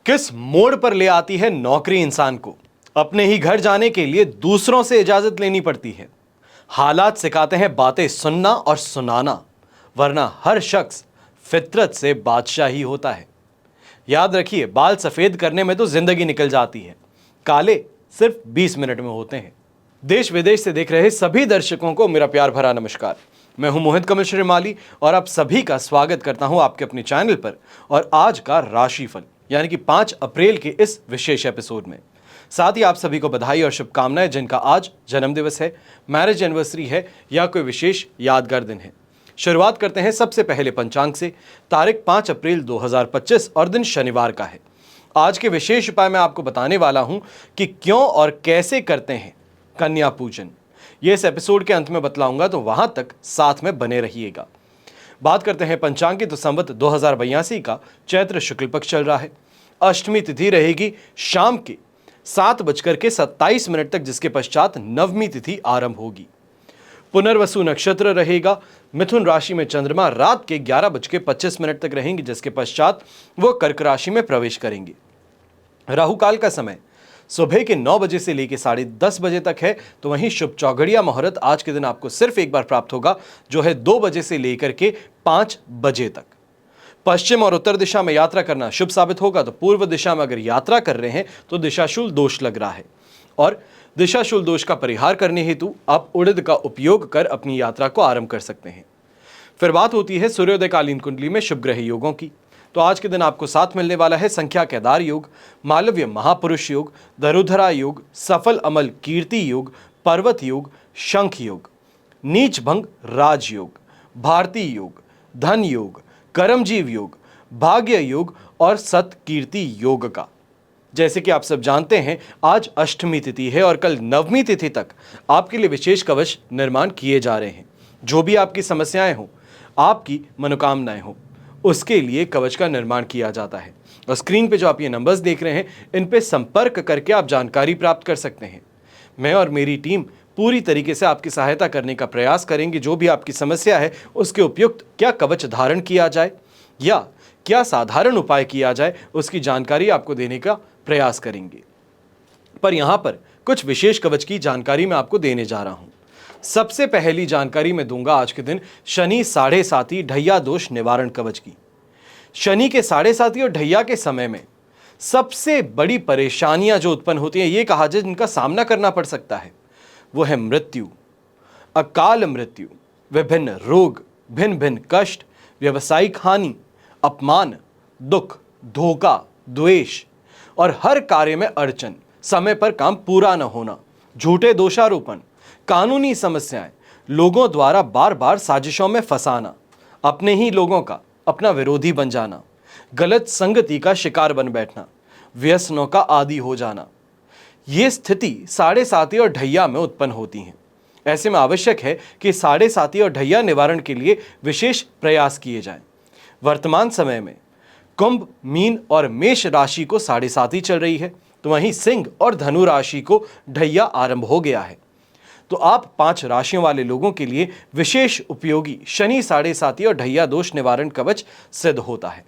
किस मोड़ पर ले आती है नौकरी इंसान को? अपने ही घर जाने के लिए दूसरों से इजाजत लेनी पड़ती है। हालात सिखाते हैं बातें सुनना और सुनाना, वरना हर शख्स फितरत से बादशाह ही होता है। याद रखिए, बाल सफेद करने में तो जिंदगी निकल जाती है, काले सिर्फ 20 मिनट में होते हैं। देश विदेश से देख रहे सभी दर्शकों को मेरा प्यार भरा नमस्कार। मैं हूं मोहित कमल श्रीमाली और आप सभी का स्वागत करता हूं आपके अपने चैनल पर और आज का राशिफल यानी कि 5 अप्रैल के इस विशेष एपिसोड में। साथ ही आप सभी को बधाई और शुभकामनाएं जिनका आज जन्मदिवस है, मैरिज एनिवर्सरी है या कोई विशेष यादगार दिन है। शुरुआत करते हैं सबसे पहले पंचांग से। तारीख 5 अप्रैल 2025 और दिन शनिवार का है। आज के विशेष उपाय मैं आपको बताने वाला हूं कि क्यों और कैसे करते हैं कन्या पूजन। ये इस एपिसोड के अंत में बतलाऊंगा, तो वहां तक साथ में बने रहिएगा। बात करते हैं पंचांग की, तो संवत 2082 का चैत्र शुक्ल पक्ष चल रहा है। अष्टमी तिथि रहेगी शाम के 7:27 तक, जिसके पश्चात नवमी तिथि आरंभ होगी। पुनर्वसु नक्षत्र रहेगा। मिथुन राशि में चंद्रमा रात के 11:25 तक रहेंगे, जिसके पश्चात वो कर्क राशि में प्रवेश करेंगे। राहु काल का समय सुबह के 9 बजे से लेकर 10:30 बजे तक है। तो वहीं शुभ चौघड़िया मुहूर्त आज के दिन आपको सिर्फ एक बार प्राप्त होगा, जो है 2 बजे से लेकर के 5 बजे तक। पश्चिम और उत्तर दिशा में यात्रा करना शुभ साबित होगा। तो पूर्व दिशा में अगर यात्रा कर रहे हैं तो दिशाशूल दोष लग रहा है और दिशाशूल दोष का परिहार करने हेतु आप उड़द का उपयोग कर अपनी यात्रा को आरंभ कर सकते हैं। फिर बात होती है सूर्योदयकालीन कुंडली में शुभ ग्रह योगों की। तो आज के दिन आपको साथ मिलने वाला है संख्या केदार योग, मालव्य महापुरुष योग, दरुधरा योग, सफल अमल कीर्ति योग, पर्वत योग, शंख योग, नीच भंग राज योग, भारती योग, धन योग, कर्मजीव योग, भाग्य योग और सत कीर्ति योग का। जैसे कि आप सब जानते हैं, आज अष्टमी तिथि है और कल नवमी तिथि तक आपके लिए विशेष कवच निर्माण किए जा रहे हैं। जो भी आपकी समस्याएं हो, आपकी मनोकामनाएं हो, उसके लिए कवच का निर्माण किया जाता है। और स्क्रीन पे जो आप ये नंबर्स देख रहे हैं, इन पे संपर्क करके आप जानकारी प्राप्त कर सकते हैं। मैं और मेरी टीम पूरी तरीके से आपकी सहायता करने का प्रयास करेंगे। जो भी आपकी समस्या है, उसके उपयुक्त क्या कवच धारण किया जाए या क्या साधारण उपाय किया जाए, उसकी जानकारी आपको देने का प्रयास करेंगे। पर यहां पर कुछ विशेष कवच की जानकारी मैं आपको देने जा रहा हूं। सबसे पहली जानकारी मैं दूंगा आज के दिन शनि 7.5 ढैया दोष निवारण कवच की। शनि के 7.5 और ढैया के समय में सबसे बड़ी परेशानियां जो उत्पन्न होती हैं, ये कहा जाए जिनका सामना करना पड़ सकता है, वो है मृत्यु, अकाल मृत्यु, विभिन्न रोग, भिन्न भिन्न कष्ट, व्यवसायिक हानि, अपमान, दुख, धोखा, द्वेष और हर कार्य में अड़चन, समय पर काम पूरा न होना, झूठे दोषारोपण, कानूनी समस्याएं, लोगों द्वारा बार बार साजिशों में फंसाना, अपने ही लोगों का अपना विरोधी बन जाना, गलत संगति का शिकार बन बैठना, व्यसनों का आदी हो जाना, ये स्थिति 7.5 और ढैया में उत्पन्न होती हैं। ऐसे में आवश्यक है कि 7.5 और ढैया निवारण के लिए विशेष प्रयास किए जाएं। वर्तमान समय में कुंभ, मीन और मेष राशि को 7.5 चल रही है, तो वहीं सिंह और धनु राशि को ढैया आरंभ हो गया है। तो आप 5 राशियों वाले लोगों के लिए विशेष उपयोगी शनि 7.5 और ढैया दोष निवारण कवच सिद्ध होता है।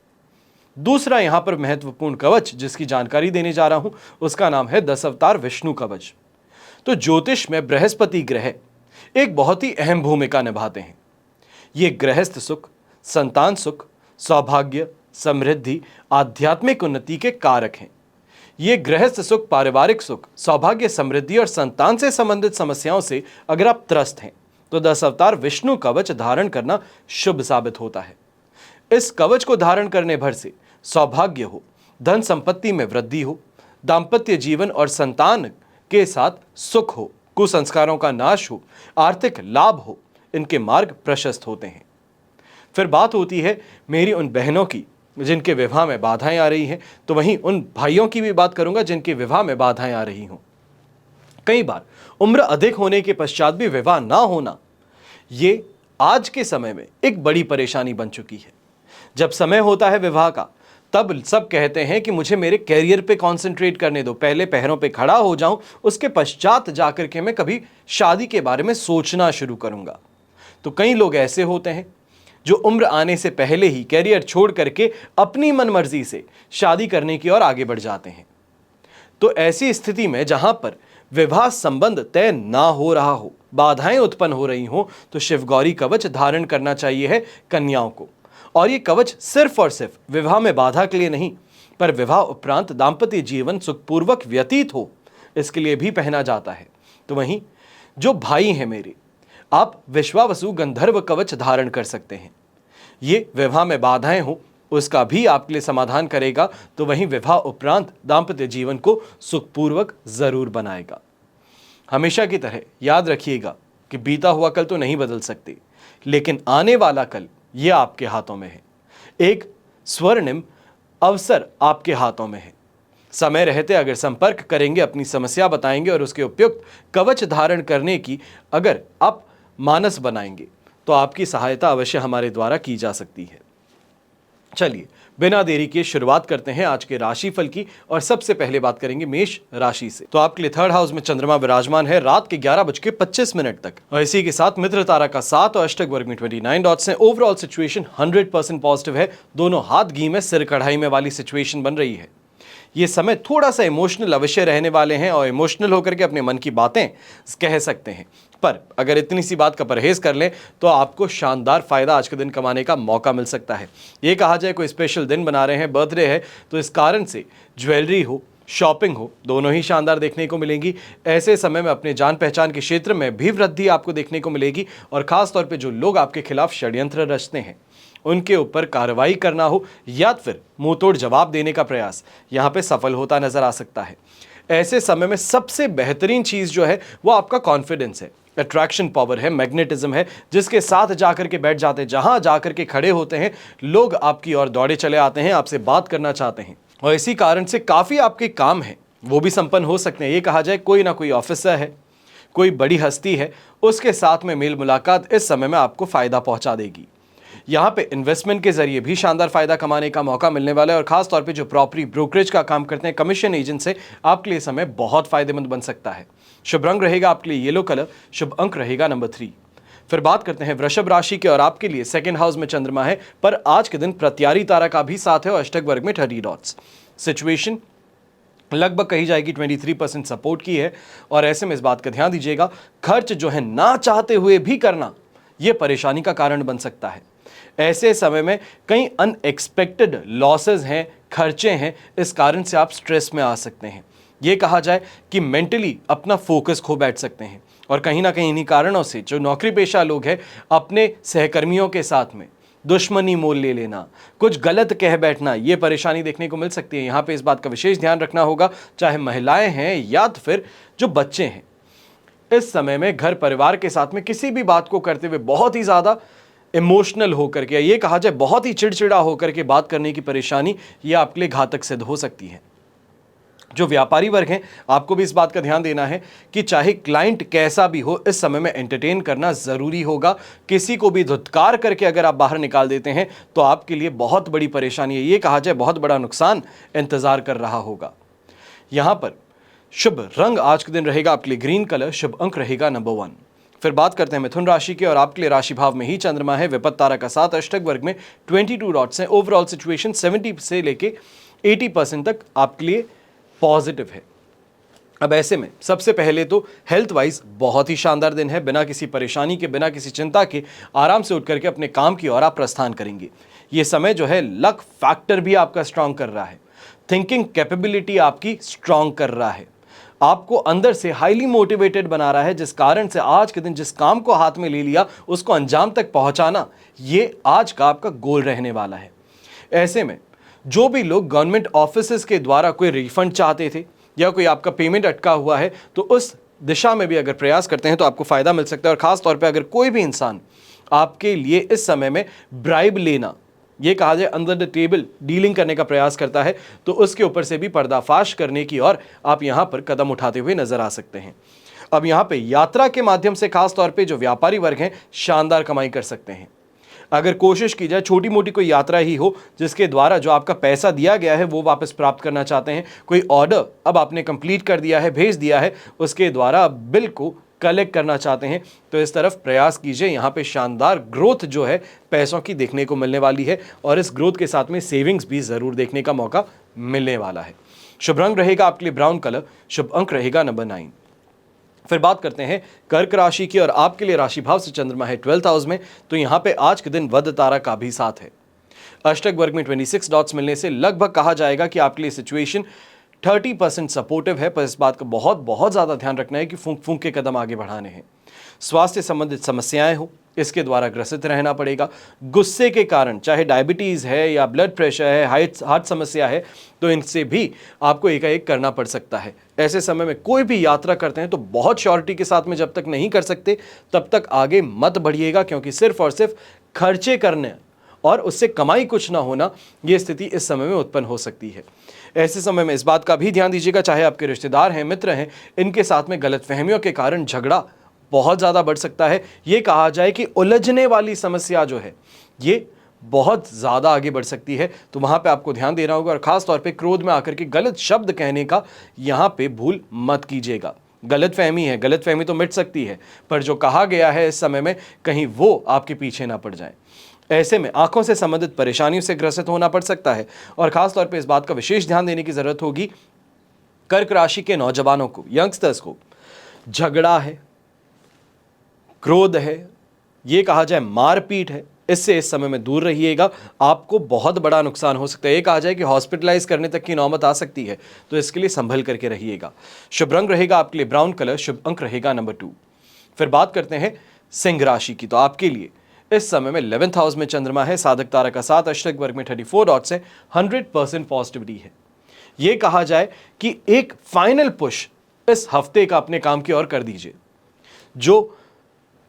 दूसरा यहां पर महत्वपूर्ण कवच जिसकी जानकारी देने जा रहा हूं, उसका नाम है 10 अवतार विष्णु कवच। तो ज्योतिष में बृहस्पति ग्रह एक बहुत ही अहम भूमिका निभाते हैं। ये गृहस्थ सुख, संतान सुख, सौभाग्य, समृद्धि, आध्यात्मिक उन्नति के कारक हैं। ये गृहस्थ सुख, पारिवारिक सुख, सौभाग्य, समृद्धि और संतान से संबंधित समस्याओं से अगर आप त्रस्त हैं, तो 10 अवतार विष्णु कवच धारण करना शुभ साबित होता है। इस कवच को धारण करने भर से सौभाग्य हो, धन संपत्ति में वृद्धि हो, दाम्पत्य जीवन और संतान के साथ सुख हो, कुसंस्कारों का नाश हो, आर्थिक लाभ हो, इनके मार्ग प्रशस्त होते हैं। फिर बात होती है मेरी उन बहनों की जिनके विवाह में बाधाएं आ रही हैं, तो वहीं उन भाइयों की भी बात करूंगा जिनके विवाह में बाधाएं आ रही हों। कई बार उम्र अधिक होने के पश्चात भी विवाह ना होना, ये आज के समय में एक बड़ी परेशानी बन चुकी है। जब समय होता है विवाह का, तब सब कहते हैं कि मुझे मेरे कैरियर पे कंसंट्रेट करने दो, पहले पैरों पे खड़ा हो जाऊं, उसके पश्चात जाकर के मैं कभी शादी के बारे में सोचना शुरू करूंगा। तो कई लोग ऐसे होते हैं जो उम्र आने से पहले ही कैरियर छोड़ करके अपनी मनमर्जी से शादी करने की ओर आगे बढ़ जाते हैं। तो ऐसी स्थिति में जहां पर विवाह संबंध तय ना हो रहा हो, बाधाएं उत्पन्न हो रही हो, तो शिवगौरी कवच धारण करना चाहिए है कन्याओं को। और ये कवच सिर्फ और सिर्फ विवाह में बाधा के लिए नहीं, पर विवाह उपरांत दाम्पत्य जीवन सुखपूर्वक व्यतीत हो, इसके लिए भी पहना जाता है। तो वहीं जो भाई हैं मेरे, आप विश्वावसु गंधर्व कवच धारण कर सकते हैं। ये विवाह में बाधाएं हो उसका भी आपके लिए समाधान करेगा, तो वहीं विवाह उपरांत दाम्पत्य जीवन को सुखपूर्वक जरूर बनाएगा। हमेशा की तरह याद रखिएगा कि बीता हुआ कल तो नहीं बदल सकते, लेकिन आने वाला कल ये आपके हाथों में है। एक स्वर्णिम अवसर आपके हाथों में है। समय रहते अगर संपर्क करेंगे, अपनी समस्या बताएंगे और उसके उपयुक्त कवच धारण करने की अगर आप मानस बनाएंगे, तो आपकी सहायता अवश्य हमारे द्वारा की जा सकती है। चलिए बिना देरी के शुरुआत करते हैं आज के राशिफल की, और सबसे पहले बात करेंगे मेष राशि से। तो आपके लिए थर्ड हाउस में चंद्रमा विराजमान है रात के 11:25 तक, और इसी के साथ मित्र तारा का 7 और अष्टक वर्ग में 29 डॉट्स हैं। ओवरऑल सिचुएशन 100% पॉजिटिव है। दोनों हाथ घी में सिर कढ़ाई में वाली सिचुएशन बन रही है। ये समय थोड़ा सा इमोशनल अवश्य रहने वाले हैं, और इमोशनल होकर के अपने मन की बातें कह सकते हैं, पर अगर इतनी सी बात का परहेज कर लें तो आपको शानदार फायदा आज के दिन कमाने का मौका मिल सकता है। ये कहा जाए कोई स्पेशल दिन बना रहे हैं, बर्थडे है, तो इस कारण से ज्वेलरी हो, शॉपिंग हो, दोनों ही शानदार देखने को मिलेंगी। ऐसे समय में अपने जान पहचान के क्षेत्र में भी वृद्धि आपको देखने को मिलेगी, और खास तौर पे जो लोग आपके खिलाफ षड्यंत्र रचते हैं उनके ऊपर कार्रवाई करना हो या फिर मुंह तोड़ जवाब देने का प्रयास यहाँ पे सफल होता नजर आ सकता है। ऐसे समय में सबसे बेहतरीन चीज जो है वो आपका कॉन्फिडेंस है, अट्रैक्शन पावर है, मैग्नेटिज्म है, जिसके साथ जाकर के बैठ जाते हैं, जहां जाकर के खड़े होते हैं लोग आपकी ओर दौड़े चले आते हैं, आपसे बात करना चाहते हैं, और इसी कारण से काफी आपके काम है वो भी संपन्न हो सकते हैं। ये कहा जाए कोई ना कोई ऑफिसर है, कोई बड़ी हस्ती है, उसके साथ में मेल मुलाकात इस समय में आपको फायदा पहुंचा देगी। यहाँ पे इन्वेस्टमेंट के जरिए भी शानदार फायदा कमाने का मौका मिलने वाला है, और खास तौर पे जो प्रॉपर्टी ब्रोकरेज का काम करते हैं, कमीशन एजेंट से आपके लिए समय बहुत फायदेमंद बन सकता है। शुभ रंग रहेगा आपके लिए येलो कलर, शुभ अंक रहेगा नंबर 3। फिर बात करते हैं वृषभ राशि के, और आपके लिए सेकंड हाउस में चंद्रमा है, पर आज के दिन प्रत्यारी तारा का भी साथ है और अष्टक वर्ग में 30 डॉट्स। सिचुएशन लगभग कही जाएगी 23% सपोर्ट की है, और ऐसे में इस बात का ध्यान दीजिएगा, खर्च जो है ना चाहते हुए भी करना यह परेशानी का कारण बन सकता है। ऐसे समय में कई अनएक्सपेक्टेड लॉसेस हैं, खर्चे हैं, इस कारण से आप स्ट्रेस में आ सकते हैं। यह कहा जाए कि मेंटली अपना फोकस खो बैठ सकते हैं, और कहीं ना कहीं इन्हीं कारणों से जो नौकरी पेशा लोग हैं अपने सहकर्मियों के साथ में दुश्मनी मोल ले लेना, कुछ गलत कह बैठना, ये परेशानी देखने को मिल सकती है। यहाँ पे इस बात का विशेष ध्यान रखना होगा, चाहे महिलाएं हैं या तो फिर जो बच्चे हैं। इस समय में घर परिवार के साथ में किसी भी बात को करते हुए बहुत ही ज़्यादा इमोशनल होकर के, ये कहा जाए बहुत ही चिड़चिड़ा होकर के बात करने की परेशानी, ये आपके लिए घातक सिद्ध हो सकती है। जो व्यापारी वर्ग हैं, आपको भी इस बात का ध्यान देना है कि चाहे क्लाइंट कैसा भी हो, इस समय में एंटरटेन करना ज़रूरी होगा। किसी को भी धुतकार करके अगर आप बाहर निकाल देते हैं तो आपके लिए बहुत बड़ी परेशानी है, ये कहा जाए बहुत बड़ा नुकसान इंतज़ार कर रहा होगा। यहाँ पर शुभ रंग आज के दिन रहेगा आपके लिए ग्रीन कलर, शुभ अंक रहेगा नंबर 1। फिर बात करते हैं मिथुन राशि की, और आपके लिए राशि भाव में ही चंद्रमा है, विपत्त तारा का 7, अष्टक वर्ग में 22 डॉट्स हैं। ओवरऑल सिचुएशन 70 से लेके 80% तक आपके लिए पॉजिटिव है। अब ऐसे में सबसे पहले तो हेल्थ वाइज बहुत ही शानदार दिन है। बिना किसी परेशानी के, बिना किसी चिंता के आराम से उठ करके अपने काम की ओर आप प्रस्थान करेंगे। ये समय जो है लक फैक्टर भी आपका स्ट्रांग कर रहा है, थिंकिंग कैपेबिलिटी आपकी स्ट्रांग कर रहा है, आपको अंदर से हाईली मोटिवेटेड बना रहा है, जिस कारण से आज के दिन जिस काम को हाथ में ले लिया उसको अंजाम तक पहुंचाना, ये आज का आपका गोल रहने वाला है। ऐसे में जो भी लोग गवर्नमेंट ऑफिसेस के द्वारा कोई रिफंड चाहते थे या कोई आपका पेमेंट अटका हुआ है, तो उस दिशा में भी अगर प्रयास करते हैं तो आपको फायदा मिल सकता है। और खास तौर पे अगर कोई भी इंसान आपके लिए इस समय में ब्राइब लेना, ये कहा जाए अंडर द टेबल डीलिंग करने का प्रयास करता है, तो उसके ऊपर से भी पर्दाफाश करने की और आप यहाँ पर कदम उठाते हुए नजर आ सकते हैं। अब यहाँ पे यात्रा के माध्यम से खास तौर पे जो व्यापारी वर्ग हैं शानदार कमाई कर सकते हैं। अगर कोशिश की जाए छोटी मोटी कोई यात्रा ही हो जिसके द्वारा जो आपका पैसा दिया गया है वो वापस प्राप्त करना चाहते हैं, कोई ऑर्डर अब आपने कंप्लीट कर दिया है, भेज दिया है, उसके द्वारा बिल को कलेक्ट करना चाहते हैं तो इस तरफ प्रयास कीजिए। यहाँ पे शानदार ग्रोथ जो है पैसों की देखने को मिलने वाली है और इस ग्रोथ के साथ में सेविंग्स भी ज़रूर देखने का मौका मिलने वाला है। शुभ रंग रहेगा आपके लिए ब्राउन कलर, शुभ अंक रहेगा नंबर 9। फिर बात करते हैं कर्क राशि की और आपके लिए राशि भाव से चंद्रमा है 12th हाउस में, तो यहां पे आज के दिन वध तारा का भी साथ है। अष्टक वर्ग में 26 डॉट्स मिलने से लगभग कहा जाएगा कि आपके लिए सिचुएशन 30% सपोर्टिव है, पर इस बात का बहुत बहुत ज़्यादा ध्यान रखना है कि फूंक फूंक के कदम आगे बढ़ाने हैं। स्वास्थ्य संबंधित समस्याएं हो इसके द्वारा ग्रसित रहना पड़ेगा। गुस्से के कारण चाहे डायबिटीज़ है या ब्लड प्रेशर है, हार्ट समस्या है, तो इनसे भी आपको एकाएक करना पड़ सकता है। ऐसे समय में कोई भी यात्रा करते हैं तो बहुत श्योरिटी के साथ में जब तक नहीं कर सकते तब तक आगे मत बढ़िएगा, क्योंकि सिर्फ और सिर्फ खर्चे करने और उससे कमाई कुछ ना होना, ये स्थिति इस समय में उत्पन्न हो सकती है। ऐसे समय में इस बात का भी ध्यान दीजिएगा, चाहे आपके रिश्तेदार हैं, मित्र हैं, इनके साथ में गलतफहमियों के कारण झगड़ा बहुत ज़्यादा बढ़ सकता है। ये कहा जाए कि उलझने वाली समस्या जो है ये बहुत ज़्यादा आगे बढ़ सकती है, तो वहाँ पे आपको ध्यान देना होगा और ख़ास तौर पे क्रोध में आकर के गलत शब्द कहने का यहाँ पे भूल मत कीजिएगा। गलतफहमी है, गलतफहमी तो मिट सकती है, पर जो कहा गया है इस समय में कहीं वो आपके पीछे ना पड़ जाए। ऐसे में आंखों से संबंधित परेशानियों से ग्रसित होना पड़ सकता है और ख़ास तौर पे इस बात का विशेष ध्यान देने की ज़रूरत होगी। कर्क राशि के नौजवानों को, यंगस्टर्स को झगड़ा है, क्रोध है, ये कहा जाए मारपीट है, इससे इस समय में दूर रहिएगा। आपको बहुत बड़ा नुकसान हो सकता है, ये कहा जाए कि हॉस्पिटलाइज करने तक की नौबत आ सकती है, तो इसके लिए संभल करके रहिएगा। शुभ रंग रहेगा आपके लिए ब्राउन कलर, शुभ अंक रहेगा नंबर 2। फिर बात करते हैं सिंह राशि की, तो आपके लिए इस समय में 11th हाउस में चंद्रमा है, साधक तारा का साथ, अष्टक वर्ग में 34 डॉट्स है, 100% पॉजिटिविटी है। ये कहा जाए कि एक फाइनल पुश इस हफ्ते का अपने काम की ओर कर दीजिए। जो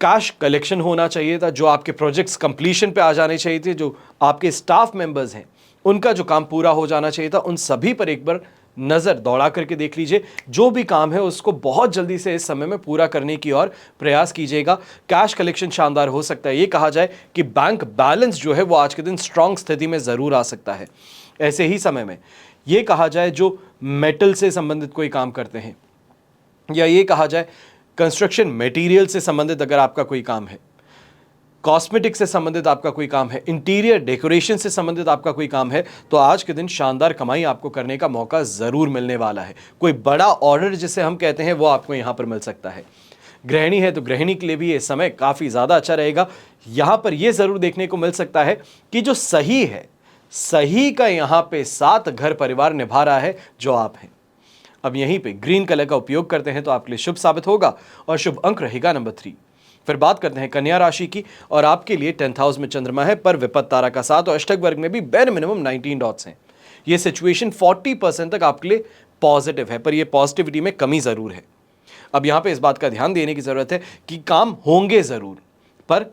कैश कलेक्शन होना चाहिए था, जो आपके प्रोजेक्ट्स कंप्लीशन पे आ जाने चाहिए थे, जो आपके स्टाफ मेंबर्स हैं उनका जो काम पूरा हो जाना चाहिए था, उन सभी पर एक बार नज़र दौड़ा करके देख लीजिए। जो भी काम है उसको बहुत जल्दी से इस समय में पूरा करने की ओर प्रयास कीजिएगा। कैश कलेक्शन शानदार हो सकता है। ये कहा जाए कि बैंक बैलेंस जो है वो आज के दिन स्ट्रांग स्थिति में ज़रूर आ सकता है। ऐसे ही समय में ये कहा जाए जो मेटल से संबंधित कोई काम करते हैं, या ये कहा जाए कंस्ट्रक्शन मटेरियल से संबंधित अगर आपका कोई काम है, कॉस्मेटिक से संबंधित आपका कोई काम है, इंटीरियर डेकोरेशन से संबंधित आपका कोई काम है, तो आज के दिन शानदार कमाई आपको करने का मौका ज़रूर मिलने वाला है। कोई बड़ा ऑर्डर जिसे हम कहते हैं वो आपको यहाँ पर मिल सकता है। गृहिणी है तो गृहिणी के लिए भी ये समय काफ़ी ज़्यादा अच्छा रहेगा। यहाँ पर ये ज़रूर देखने को मिल सकता है कि जो सही है, सही का यहाँ पे साथ घर परिवार निभा रहा है जो आप हैं। अब यहीं पे ग्रीन कलर का उपयोग करते हैं तो आपके लिए शुभ साबित होगा और शुभ अंक रहेगा नंबर 3। फिर बात करते हैं कन्या राशि की और आपके लिए 10th हाउस में चंद्रमा है, पर विपत्त तारा का साथ और अष्टक वर्ग में भी बेर मिनिमम 19 डॉट्स हैं। ये सिचुएशन 40% तक आपके लिए पॉजिटिव है, पर ये पॉजिटिविटी में कमी ज़रूर है। अब यहाँ पे इस बात का ध्यान देने की ज़रूरत है कि काम होंगे ज़रूर, पर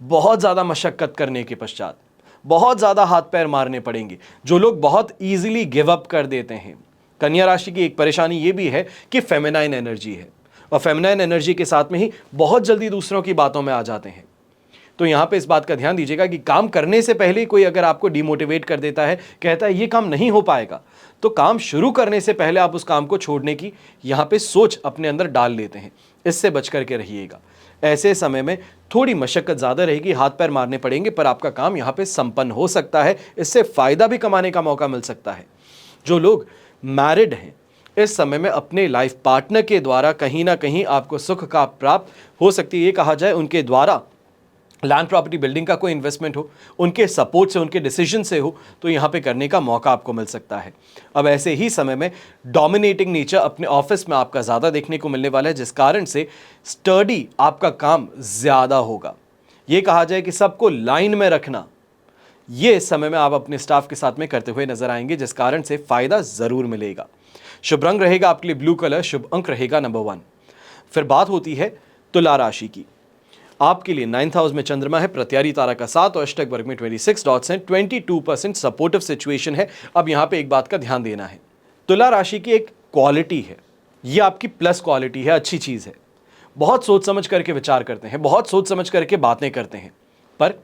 बहुत ज़्यादा मशक्क़त करने के पश्चात बहुत ज़्यादा हाथ पैर मारने पड़ेंगे। जो लोग बहुत ईजिली गिव अप कर देते हैं, कन्या राशि की एक परेशानी ये भी है कि फेमिनाइन एनर्जी है और फेमिनाइन एनर्जी के साथ में ही बहुत जल्दी दूसरों की बातों में आ जाते हैं। तो यहाँ पे इस बात का ध्यान दीजिएगा कि काम करने से पहले कोई अगर आपको डिमोटिवेट कर देता है, कहता है ये काम नहीं हो पाएगा, तो काम शुरू करने से पहले आप उस काम को छोड़ने की यहाँ पे सोच अपने अंदर डाल लेते हैं। इससे बच करके रहिएगा। ऐसे समय में थोड़ी मशक्क़त ज़्यादा रहेगी, हाथ पैर मारने पड़ेंगे, पर आपका काम यहाँ पे संपन्न हो सकता है। इससे फ़ायदा भी कमाने का मौका मिल सकता है। जो लोग मैरिड हैं, इस समय में अपने लाइफ पार्टनर के द्वारा कहीं ना कहीं आपको सुख का प्राप्त हो सकती है। ये कहा जाए उनके द्वारा लैंड प्रॉपर्टी बिल्डिंग का कोई इन्वेस्टमेंट हो, उनके सपोर्ट से, उनके डिसीजन से हो, तो यहाँ पे करने का मौका आपको मिल सकता है। अब ऐसे ही समय में डोमिनेटिंग नेचर अपने ऑफिस में आपका ज़्यादा देखने को मिलने वाला है, जिस कारण से स्टडी आपका काम ज़्यादा होगा। ये कहा जाए कि सबको लाइन में रखना, ये इस समय में आप अपने स्टाफ के साथ में करते हुए नजर आएंगे, जिस कारण से फ़ायदा ज़रूर मिलेगा। शुभ रंग रहेगा आपके लिए ब्लू कलर, शुभ अंक रहेगा नंबर 1। फिर बात होती है तुला राशि की। आपके लिए 9th हाउस में चंद्रमा है, प्रत्यारी तारा का साथ और अष्टक वर्ग में 26 डॉट्स हैं, 22% सपोर्टिव सिचुएशन है। अब यहाँ पे एक बात का ध्यान देना है, तुला राशि की एक क्वालिटी है, ये आपकी प्लस क्वालिटी है, अच्छी चीज़ है। बहुत सोच समझ करके विचार करते हैं, बहुत सोच समझ करके बातें करते हैं, पर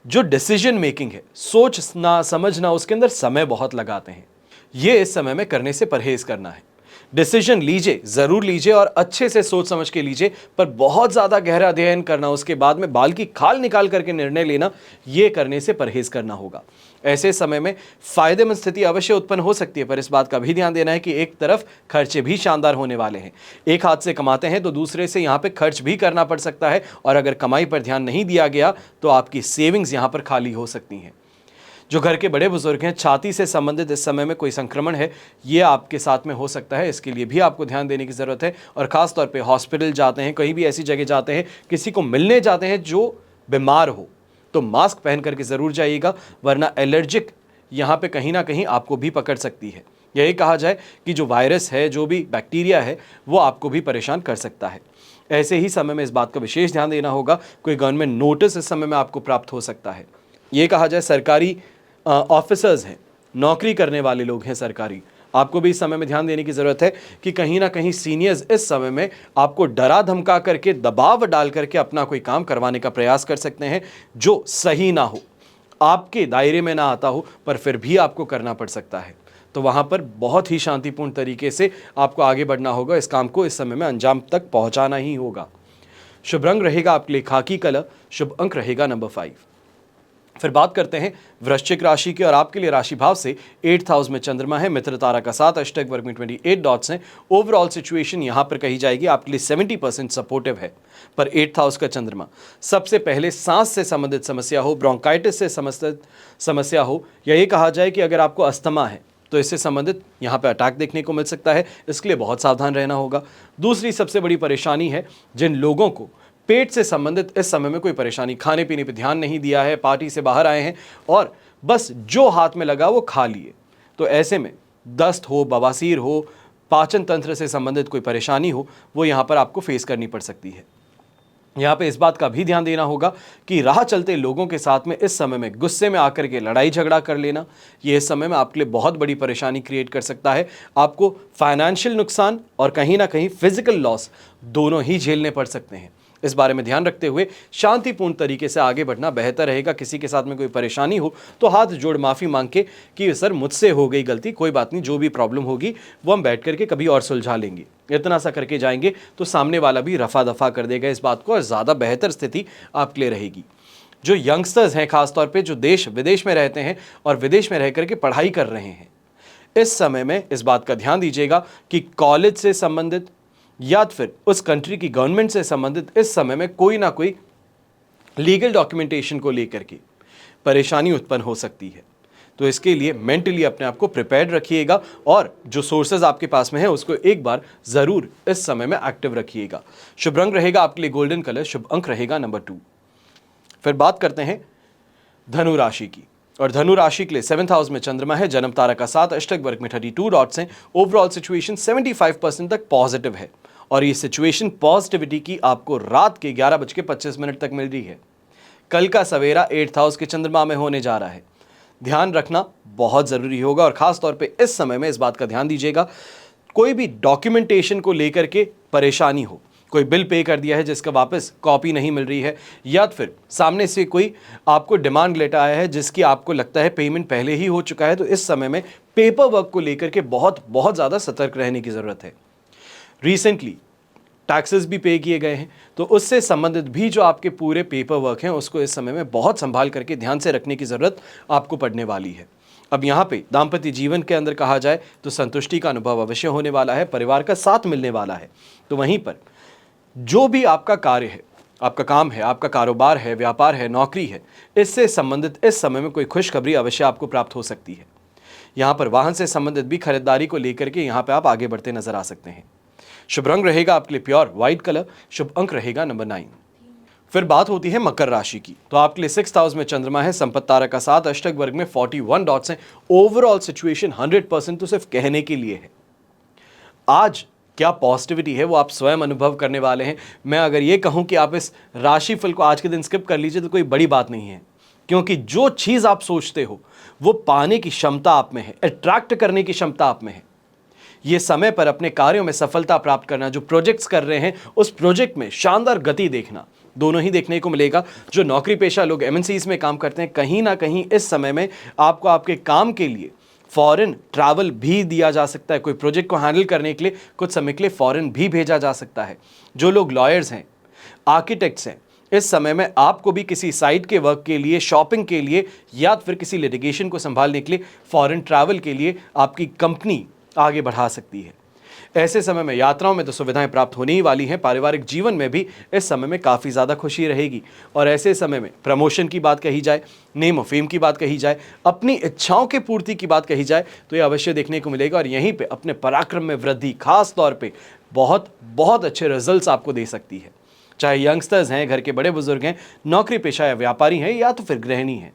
जो डिसीजन मेकिंग है, सोचना समझना, उसके अंदर समय बहुत लगाते हैं। ये इस समय में करने से परहेज करना है। डिसीजन लीजिए, जरूर लीजिए और अच्छे से सोच समझ के लीजिए, पर बहुत ज्यादा गहरा अध्ययन करना, उसके बाद में बाल की खाल निकाल करके निर्णय लेना, यह करने से परहेज करना होगा। ऐसे समय में फायदेमंद स्थिति अवश्य उत्पन्न हो सकती है, पर इस बात का भी ध्यान देना है कि एक तरफ खर्चे भी शानदार होने वाले हैं। एक हाथ से कमाते हैं तो दूसरे से यहां पे खर्च भी करना पड़ सकता है, और अगर कमाई पर ध्यान नहीं दिया गया तो आपकी सेविंग्स यहां पर खाली हो सकती हैं। जो घर के बड़े बुजुर्ग हैं, छाती से संबंधित इस समय में कोई संक्रमण है, ये आपके साथ में हो सकता है, इसके लिए भी आपको ध्यान देने की जरूरत है। और खास तौर पे हॉस्पिटल जाते हैं, कहीं भी ऐसी जगह जाते हैं, किसी को मिलने जाते हैं जो बीमार हो, तो मास्क पहन करके जरूर जाइएगा, वरना एलर्जिक यहाँ पे कहीं ना कहीं आपको भी पकड़ सकती है। यही कहा जाए कि जो वायरस है, जो भी बैक्टीरिया है, वो आपको भी परेशान कर सकता है। ऐसे ही समय में इस बात का विशेष ध्यान देना होगा, कोई गवर्नमेंट नोटिस इस समय में आपको प्राप्त हो सकता है। ये कहा जाए सरकारी ऑफिसर्स हैं, नौकरी करने वाले लोग हैं सरकारी, आपको भी इस समय में ध्यान देने की ज़रूरत है कि कहीं ना कहीं सीनियर्स इस समय में आपको डरा धमका करके, दबाव डाल करके अपना कोई काम करवाने का प्रयास कर सकते हैं जो सही ना हो, आपके दायरे में ना आता हो, पर फिर भी आपको करना पड़ सकता है। तो वहाँ पर बहुत ही शांतिपूर्ण तरीके से आपको आगे बढ़ना होगा, इस काम को इस समय में अंजाम तक पहुँचाना ही होगा। शुभ रंग रहेगा आपके लिए खाकी कलर, शुभ अंक रहेगा नंबर 5। फिर बात करते हैं वृश्चिक राशि की, और आपके लिए राशि भाव से 8th हाउस में चंद्रमा है, मित्र तारा का 7, अष्टक वर्ग में 28 डॉट्स हैं। ओवरऑल सिचुएशन यहां पर कही जाएगी आपके लिए 70% सपोर्टिव है, पर 8th हाउस का चंद्रमा सबसे पहले सांस से संबंधित समस्या हो, ब्रोंकाइटिस से संबंधित समस्या हो, या ये कहा जाए कि अगर आपको अस्थमा है तो इससे संबंधित यहाँ पे अटैक देखने को मिल सकता है, इसके लिए बहुत सावधान रहना होगा। दूसरी सबसे बड़ी परेशानी है जिन लोगों को पेट से संबंधित इस समय में कोई परेशानी, खाने पीने पे ध्यान नहीं दिया है, पार्टी से बाहर आए हैं और बस जो हाथ में लगा वो खा लिए, तो ऐसे में दस्त हो, बवासीर हो, पाचन तंत्र से संबंधित कोई परेशानी हो, वो यहाँ पर आपको फेस करनी पड़ सकती है। यहाँ पे इस बात का भी ध्यान देना होगा कि राह चलते लोगों के साथ में इस समय में गुस्से में आकर के लड़ाई झगड़ा कर लेना, ये इस समय में आपके लिए बहुत बड़ी परेशानी क्रिएट कर सकता है। आपको फाइनेंशियल नुकसान और कहीं ना कहीं फिजिकल लॉस दोनों ही झेलने पड़ सकते हैं। इस बारे में ध्यान रखते हुए शांतिपूर्ण तरीके से आगे बढ़ना बेहतर रहेगा। किसी के साथ में कोई परेशानी हो तो हाथ जोड़ माफ़ी मांग के कि सर मुझसे हो गई गलती, कोई बात नहीं, जो भी प्रॉब्लम होगी वो हम बैठ करके कभी और सुलझा लेंगे, इतना सा करके जाएंगे तो सामने वाला भी रफा दफा कर देगा इस बात को, और ज़्यादा बेहतर स्थिति आपके लिए रहेगी। जो यंगस्टर्स हैं, खासतौर पर जो देश विदेश में रहते हैं और विदेश में रह करके पढ़ाई कर रहे हैं, इस समय में इस बात का ध्यान दीजिएगा कि कॉलेज से संबंधित या फिर उस कंट्री की गवर्नमेंट से संबंधित इस समय में कोई ना कोई लीगल डॉक्यूमेंटेशन को लेकर के परेशानी उत्पन्न हो सकती है। तो इसके लिए मेंटली अपने आप को प्रिपेयर्ड रखिएगा, और जो सोर्सेज आपके पास में है उसको एक बार ज़रूर इस समय में एक्टिव रखिएगा। शुभ रंग रहेगा आपके लिए गोल्डन कलर, शुभ अंक रहेगा नंबर 2। फिर बात करते हैं धनु राशि की, और धनु राशि के लिए 7th हाउस में चंद्रमा है, जन्म तारा का 7, अष्टक वर्ग में 32 डॉट्स हैं। ओवरऑल सिचुएशन 75% तक पॉजिटिव है, और ये सिचुएशन पॉजिटिविटी की आपको रात के 11:25 तक मिल रही है। कल का सवेरा 8th हाउस के चंद्रमा में होने जा रहा है, ध्यान रखना बहुत ज़रूरी होगा। और ख़ास तौर पे इस समय में इस बात का ध्यान दीजिएगा, कोई भी डॉक्यूमेंटेशन को लेकर के परेशानी हो, कोई बिल पे कर दिया है जिसका वापस कॉपी नहीं मिल रही है, या फिर सामने से कोई आपको डिमांड लेटर आया है जिसकी आपको लगता है पेमेंट पहले ही हो चुका है, तो इस समय में पेपर वर्क को लेकर के बहुत ज़्यादा सतर्क रहने की ज़रूरत है। रिसेंटली टैक्सेस भी पे किए गए हैं, तो उससे संबंधित भी जो आपके पूरे पेपर वर्क हैं उसको इस समय में बहुत संभाल करके ध्यान से रखने की ज़रूरत आपको पड़ने वाली है। अब यहाँ पे दाम्पत्य जीवन के अंदर कहा जाए तो संतुष्टि का अनुभव अवश्य होने वाला है, परिवार का साथ मिलने वाला है। तो वहीं पर जो भी आपका कार्य है, आपका काम है, आपका कारोबार है, व्यापार है, नौकरी है, इससे संबंधित इस समय में कोई खुशखबरी अवश्य आपको प्राप्त हो सकती है। यहाँ पर वाहन से संबंधित भी खरीदारी को लेकर के यहाँ पे आप आगे बढ़ते नजर आ सकते हैं। शुभ रंग रहेगा आपके लिए प्योर व्हाइट कलर, शुभ अंक रहेगा नंबर 9। फिर बात होती है मकर राशि की, तो आपके लिए 6th हाउस में चंद्रमा है, संपत्ति तारा का 7, अष्टक वर्ग में 41 डॉट्स हैं। ओवरऑल सिचुएशन 100% तो सिर्फ कहने के लिए है। आज क्या पॉजिटिविटी है वो आप स्वयं अनुभव करने वाले हैं। मैं अगर ये कहूं कि आप इस राशिफल को आज के दिन स्किप कर लीजिए तो कोई बड़ी बात नहीं है, क्योंकि जो चीज़ आप सोचते हो वो पाने की क्षमता आप में है, अट्रैक्ट करने की क्षमता आप में है। ये समय पर अपने कार्यों में सफलता प्राप्त करना, जो प्रोजेक्ट्स कर रहे हैं उस प्रोजेक्ट में शानदार गति देखना, दोनों ही देखने को मिलेगा। जो नौकरी पेशा लोग MNCs में काम करते हैं, कहीं ना कहीं इस समय में आपको आपके काम के लिए फॉरेन ट्रैवल भी दिया जा सकता है, कोई प्रोजेक्ट को हैंडल करने के लिए कुछ समय के लिए फॉरेन भी भेजा जा सकता है। जो लोग लॉयर्स हैं, आर्किटेक्ट्स हैं, इस समय में आपको भी किसी साइट के वर्क के लिए, शॉपिंग के लिए या फिर किसी लिटिगेशन को संभालने के लिए फॉरेन ट्रैवल के लिए आपकी कंपनी आगे बढ़ा सकती है। ऐसे समय में यात्राओं में तो सुविधाएं प्राप्त होने ही वाली हैं, पारिवारिक जीवन में भी इस समय में काफ़ी ज़्यादा खुशी रहेगी। और ऐसे समय में प्रमोशन की बात कही जाए, नेम ऑफ फेम की बात कही जाए, अपनी इच्छाओं की पूर्ति की बात कही जाए तो ये अवश्य देखने को मिलेगा। और यहीं पे अपने पराक्रम में वृद्धि खास तौर पे बहुत बहुत अच्छे रिजल्ट्स आपको दे सकती है। चाहे यंगस्टर्स हैं, घर के बड़े बुजुर्ग हैं, नौकरी पेशा या व्यापारी हैं या तो फिर गृहिणी हैं,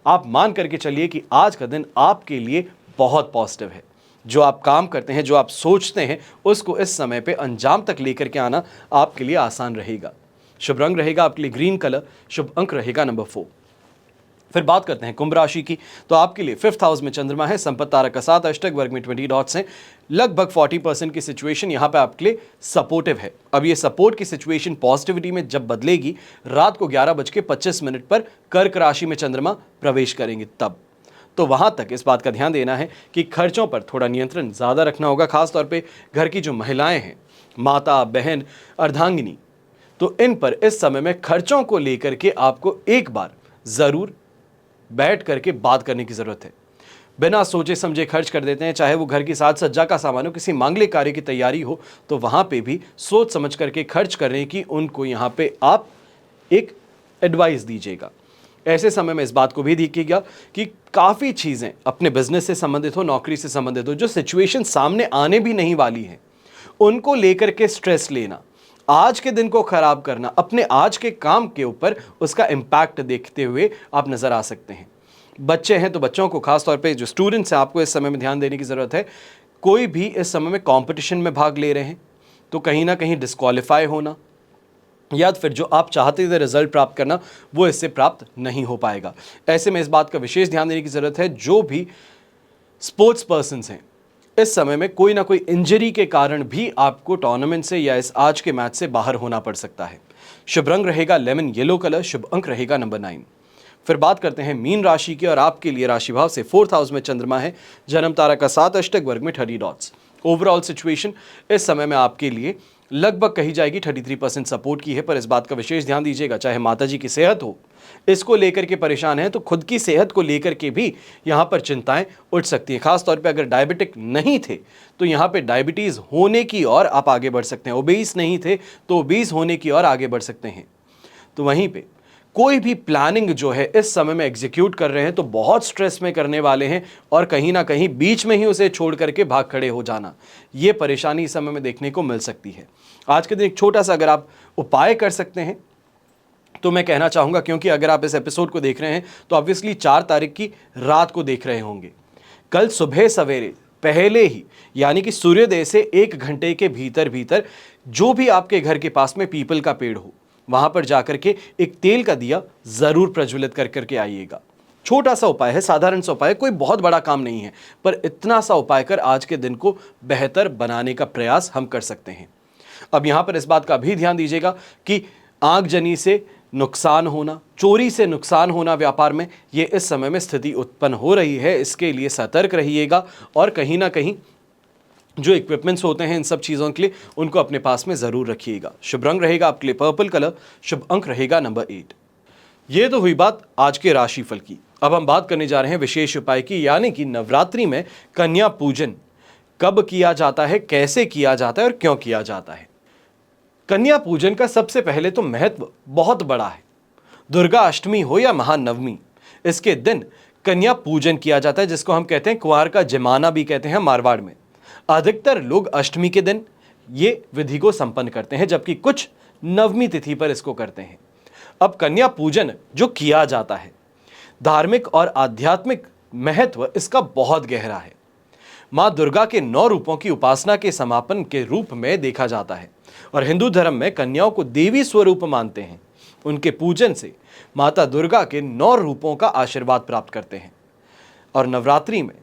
आप मान करके चलिए कि आज का दिन आपके लिए बहुत पॉजिटिव है। जो आप काम करते हैं, जो आप सोचते हैं, उसको इस समय पे अंजाम तक लेकर के आना आपके लिए आसान रहेगा। शुभ रंग रहेगा आपके लिए ग्रीन कलर, शुभ अंक रहेगा नंबर 4। फिर बात करते हैं कुंभ राशि की, तो आपके लिए 5th हाउस में चंद्रमा है, संपत्ति तारक का 7, अष्टक वर्ग में 20 डॉट्स हैं, लगभग 40% की सिचुएशन यहाँ पे आपके लिए सपोर्टिव है। अब ये सपोर्ट की सिचुएशन पॉजिटिविटी में जब बदलेगी, रात को 11:25 पर कर्क राशि में चंद्रमा प्रवेश करेंगे तब। तो वहां तक इस बात का ध्यान देना है कि खर्चों पर थोड़ा नियंत्रण ज़्यादा रखना होगा, खासतौर पे घर की जो महिलाएं हैं, माता, बहन, अर्धांगिनी, तो इन पर इस समय में खर्चों को लेकर के आपको एक बार ज़रूर बैठ करके बात करने की ज़रूरत है। बिना सोचे समझे खर्च कर देते हैं, चाहे वो घर की साज सज्जा का सामान हो, किसी मांगलिक कार्य की तैयारी हो, तो वहाँ पे भी सोच समझ करके खर्च करने की उनको यहाँ पे आप एक एडवाइस दीजिएगा। ऐसे समय में इस बात को भी देखिएगा कि काफ़ी चीज़ें अपने बिजनेस से संबंधित हो, नौकरी से संबंधित हो, जो सिचुएशन सामने आने भी नहीं वाली हैं, उनको लेकर के स्ट्रेस लेना, आज के दिन को खराब करना, अपने आज के काम के ऊपर उसका इम्पैक्ट देखते हुए आप नज़र आ सकते हैं। बच्चे हैं तो बच्चों को, खासतौर पे जो स्टूडेंट्स हैं, आपको इस समय में ध्यान देने की ज़रूरत है। कोई भी इस समय में कंपटीशन में भाग ले रहे हैं तो कहीं ना कहीं डिस्क्वालीफाई होना या फिर जो आप चाहते थे रिजल्ट प्राप्त करना, वो इससे प्राप्त नहीं हो पाएगा। ऐसे में इस बात का विशेष ध्यान देने की ज़रूरत है। जो भी स्पोर्ट्स पर्सन्स हैं, इस समय में कोई ना कोई इंजरी के कारण भी आपको टूर्नामेंट से या इस आज के मैच से बाहर होना पड़ सकता है। शुभ रंग रहेगा लेमन येलो कलर, शुभ अंक रहेगा नंबर 9। फिर बात करते हैं मीन राशि की, और आपके लिए राशि भाव से 4th हाउस में चंद्रमा है, जन्म तारा का 7, अष्टक वर्ग में 30 डॉट्स। ओवरऑल सिचुएशन इस समय में आपके लिए लगभग कही जाएगी 33% सपोर्ट की है, पर इस बात का विशेष ध्यान दीजिएगा, चाहे माताजी की सेहत हो, इसको लेकर के परेशान हैं तो खुद की सेहत को लेकर के भी यहाँ पर चिंताएं उठ सकती हैं। खासतौर पे अगर डायबिटिक नहीं थे तो यहाँ पे डायबिटीज़ होने की ओर आप आगे बढ़ सकते हैं, ओबीस नहीं थे तो ओबीस होने की ओर आगे बढ़ सकते हैं। तो वहीं पे कोई भी प्लानिंग जो है इस समय में एग्जीक्यूट कर रहे हैं तो बहुत स्ट्रेस में करने वाले हैं, और कहीं ना कहीं बीच में ही उसे छोड़ करके भाग खड़े हो जाना, ये परेशानी इस समय में देखने को मिल सकती है। आज के दिन एक छोटा सा अगर आप उपाय कर सकते हैं तो मैं कहना चाहूँगा, क्योंकि अगर आप इस एपिसोड को देख रहे हैं तो ऑब्वियसली 4 तारीख की रात को देख रहे होंगे। कल सुबह सवेरे पहले ही, यानी कि सूर्योदय से 1 घंटे के भीतर भीतर जो भी आपके घर के पास में पीपल का पेड़ हो, वहां पर जाकर के एक तेल का दिया जरूर प्रज्वलित कर करके आइएगा। छोटा सा उपाय है, साधारण सा उपाय है, कोई बहुत बड़ा काम नहीं है, पर इतना सा उपाय कर आज के दिन को बेहतर बनाने का प्रयास हम कर सकते हैं। अब यहां पर इस बात का भी ध्यान दीजिएगा कि आगजनी से नुकसान होना, चोरी से नुकसान होना व्यापार में, ये इस समय में स्थिति उत्पन्न हो रही है। इसके लिए सतर्क रहिएगा और कहीं ना कहीं जो इक्विपमेंट्स होते हैं इन सब चीज़ों के लिए, उनको अपने पास में ज़रूर रखिएगा। शुभ रंग रहेगा आपके लिए पर्पल कलर, शुभ अंक रहेगा नंबर 8। ये तो हुई बात आज के राशिफल की। अब हम बात करने जा रहे हैं विशेष उपाय की, यानी कि नवरात्रि में कन्या पूजन कब किया जाता है, कैसे किया जाता है और क्यों किया जाता है। कन्या पूजन का सबसे पहले तो महत्व बहुत बड़ा है। दुर्गा अष्टमी हो या महानवमी, इसके दिन कन्या पूजन किया जाता है, जिसको हम कहते हैं कुंवार का जमाना भी कहते हैं मारवाड़ में। अधिकतर लोग अष्टमी के दिन ये विधि को संपन्न करते हैं, जबकि कुछ नवमी तिथि पर इसको करते हैं। अब कन्या पूजन जो किया जाता है, धार्मिक और आध्यात्मिक महत्व इसका बहुत गहरा है। माँ दुर्गा के 9 रूपों की उपासना के समापन के रूप में देखा जाता है, और हिंदू धर्म में कन्याओं को देवी स्वरूप मानते हैं। उनके पूजन से माता दुर्गा के 9 रूपों का आशीर्वाद प्राप्त करते हैं, और नवरात्रि में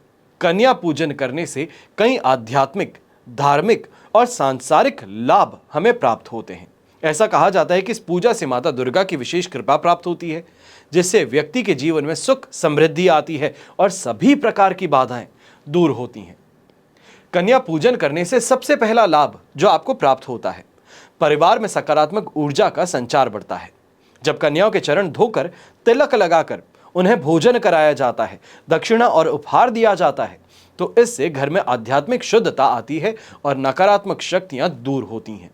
कन्या पूजन करने से कई आध्यात्मिक, धार्मिक और सांसारिक लाभ हमें प्राप्त होते हैं। ऐसा कहा जाता है कि इस पूजा से माता दुर्गा की विशेष कृपा प्राप्त होती है, जिससे व्यक्ति के जीवन में सुख समृद्धि आती है और सभी प्रकार की बाधाएं दूर होती हैं। कन्या पूजन करने से सबसे पहला लाभ जो आपको प्राप्त होता है, परिवार में सकारात्मक ऊर्जा का संचार बढ़ता है। जब कन्याओं के चरण धोकर, तिलक लगाकर उन्हें भोजन कराया जाता है, दक्षिणा और उपहार दिया जाता है, तो इससे घर में आध्यात्मिक शुद्धता आती है और नकारात्मक शक्तियां दूर होती हैं।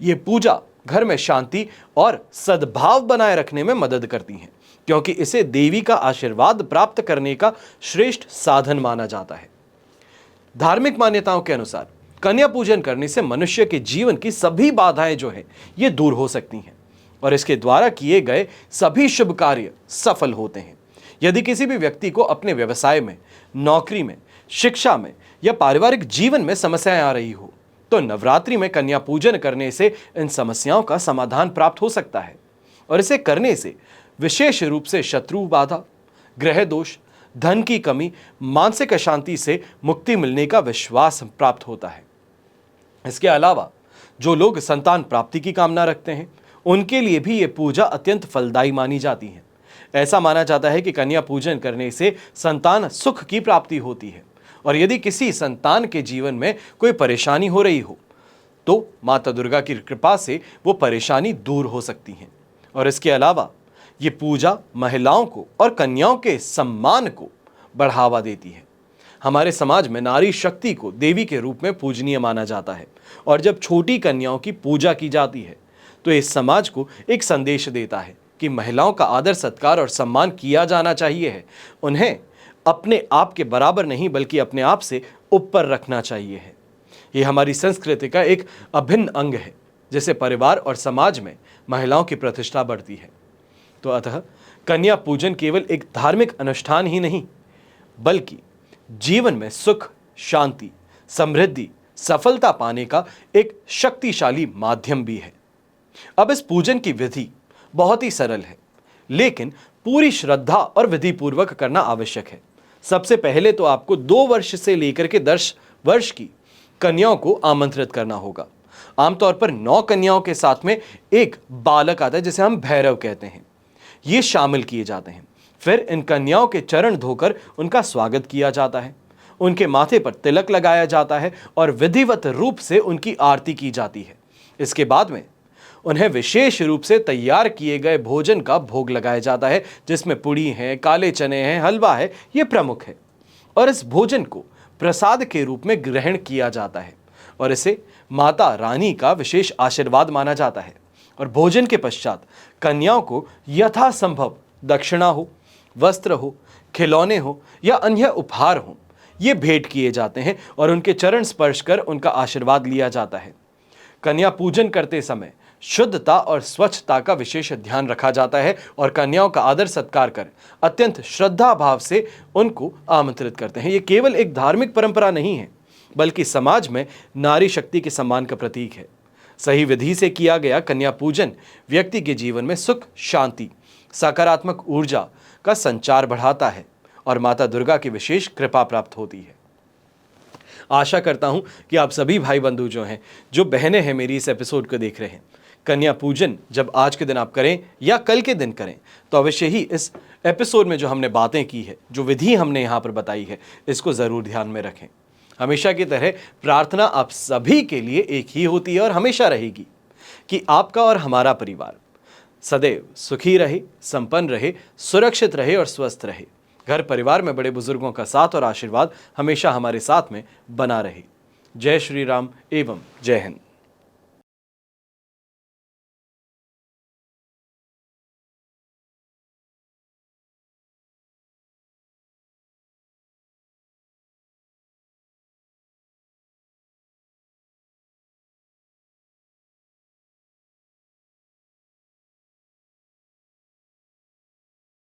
ये पूजा घर में शांति और सद्भाव बनाए रखने में मदद करती हैं, क्योंकि इसे देवी का आशीर्वाद प्राप्त करने का श्रेष्ठ साधन माना जाता है। धार्मिक मान्यताओं के अनुसार कन्या पूजन करने से मनुष्य के जीवन की सभी बाधाएं जो है ये दूर हो सकती हैं और इसके द्वारा किए गए सभी शुभ कार्य सफल होते हैं। यदि किसी भी व्यक्ति को अपने व्यवसाय में, नौकरी में, शिक्षा में या पारिवारिक जीवन में समस्याएं आ रही हो, तो नवरात्रि में कन्या पूजन करने से इन समस्याओं का समाधान प्राप्त हो सकता है। और इसे करने से विशेष रूप से शत्रु बाधा, ग्रह दोष, धन की कमी, मानसिक अशांति से मुक्ति मिलने का विश्वास प्राप्त होता है। इसके अलावा जो लोग संतान प्राप्ति की कामना रखते हैं, उनके लिए भी ये पूजा अत्यंत फलदायी मानी जाती है। ऐसा माना जाता है कि कन्या पूजन करने से संतान सुख की प्राप्ति होती है और यदि किसी संतान के जीवन में कोई परेशानी हो रही हो, तो माता दुर्गा की कृपा से वो परेशानी दूर हो सकती है। और इसके अलावा ये पूजा महिलाओं को और कन्याओं के सम्मान को बढ़ावा देती है। हमारे समाज में नारी शक्ति को देवी के रूप में पूजनीय माना जाता है और जब छोटी कन्याओं की पूजा की जाती है तो इस समाज को एक संदेश देता है कि महिलाओं का आदर सत्कार और सम्मान किया जाना चाहिए है। उन्हें अपने आप के बराबर नहीं बल्कि अपने आप से ऊपर रखना चाहिए है। ये हमारी संस्कृति का एक अभिन्न अंग है, जिससे परिवार और समाज में महिलाओं की प्रतिष्ठा बढ़ती है। तो अतः कन्या पूजन केवल एक धार्मिक अनुष्ठान ही नहीं, बल्कि जीवन में सुख, शांति, समृद्धि, सफलता पाने का एक शक्तिशाली माध्यम भी है। अब इस पूजन की विधि बहुत ही सरल है, लेकिन पूरी श्रद्धा और विधि पूर्वक करना आवश्यक है। सबसे पहले तो आपको 2 वर्ष से लेकर के 10 वर्ष की कन्याओं को आमंत्रित करना होगा। आमतौर पर 9 कन्याओं के साथ में एक बालक आता है, जिसे हम भैरव कहते हैं। ये शामिल किए जाते हैं। फिर इन कन्याओं के चरण धोकर उनका स्वागत किया जाता है, उनके माथे पर तिलक लगाया जाता है और विधिवत रूप से उनकी आरती की जाती है। इसके बाद में उन्हें विशेष रूप से तैयार किए गए भोजन का भोग लगाया जाता है, जिसमें पुड़ी है, काले चने हैं, हलवा है, ये प्रमुख है। और इस भोजन को प्रसाद के रूप में ग्रहण किया जाता है और इसे माता रानी का विशेष आशीर्वाद माना जाता है। और भोजन के पश्चात कन्याओं को यथासंभव दक्षिणा हो, वस्त्र हो, खिलौने हो या अन्य उपहार हो, ये भेंट किए जाते हैं और उनके चरण स्पर्श कर उनका आशीर्वाद लिया जाता है। कन्या पूजन करते समय शुद्धता और स्वच्छता का विशेष ध्यान रखा जाता है और कन्याओं का आदर सत्कार कर अत्यंत श्रद्धा भाव से उनको आमंत्रित करते हैं। ये केवल एक धार्मिक परंपरा नहीं है, बल्कि समाज में नारी शक्ति के सम्मान का प्रतीक है। सही विधि से किया गया कन्या पूजन व्यक्ति के जीवन में सुख, शांति, सकारात्मक ऊर्जा का संचार बढ़ाता है और माता दुर्गा की विशेष कृपा प्राप्त होती है। आशा करता हूं कि आप सभी भाई बंधु जो हैं, जो बहनें हैं, मेरी इस एपिसोड को देख रहे हैं, कन्या पूजन जब आज के दिन आप करें या कल के दिन करें, तो अवश्य ही इस एपिसोड में जो हमने बातें की है, जो विधि हमने यहाँ पर बताई है, इसको ज़रूर ध्यान में रखें। हमेशा की तरह प्रार्थना आप सभी के लिए एक ही होती है और हमेशा रहेगी कि आपका और हमारा परिवार सदैव सुखी रहे, संपन्न रहे, सुरक्षित रहे और स्वस्थ रहे। घर परिवार में बड़े बुजुर्गों का साथ और आशीर्वाद हमेशा हमारे साथ में बना रहे। जय श्री राम एवं जय हिंद।